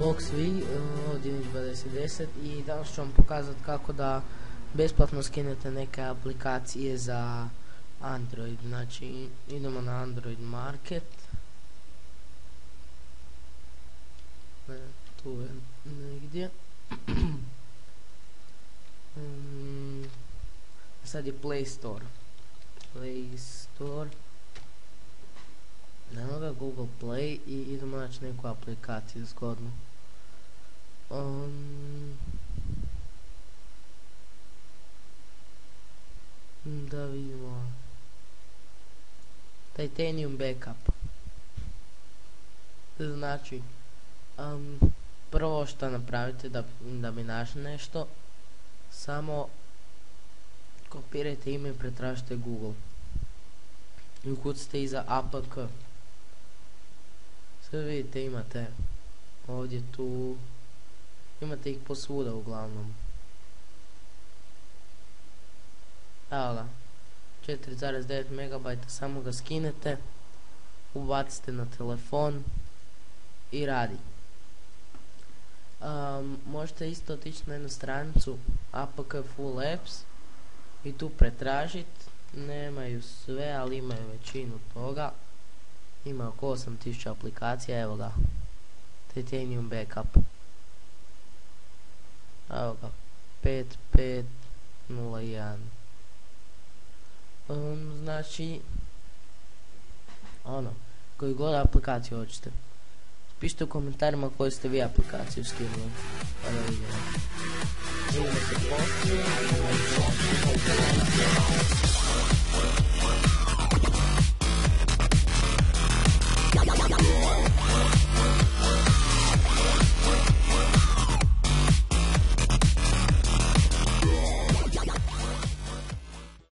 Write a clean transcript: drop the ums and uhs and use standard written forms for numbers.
Bog svi, ovdje je 2010 i danas ću vam pokazati kako da besplatno skinete neke aplikacije za Android. Znači idemo na Android Market, tu je negdje. Sad je Play Store, nema ga, Google Play, i idemo naći neku aplikaciju zgodnu. Da vidimo Titanium Backup. Znači prvo što napravite da bi našli nešto, samo kopirajte ime i pretražite Google i ukucite iza APK. Sve vidite, imate ovdje, tu imate ih posvuda uglavnom. Evo ga, 4,9 MB, samo ga skinete, ubacite na telefon i radi. Možete isto otići na jednu stranicu APK Full Apps i tu pretražiti. Nemaju sve, ali imaju većinu toga. Ima oko 8000 aplikacija. Evo ga, Titanium Backup. Evo ga, 5501. Znači koju god aplikaciju hoćete, pišite u komentarima koju ste vi aplikaciju skinuli, pa da vidimo. Vidimo se poslije.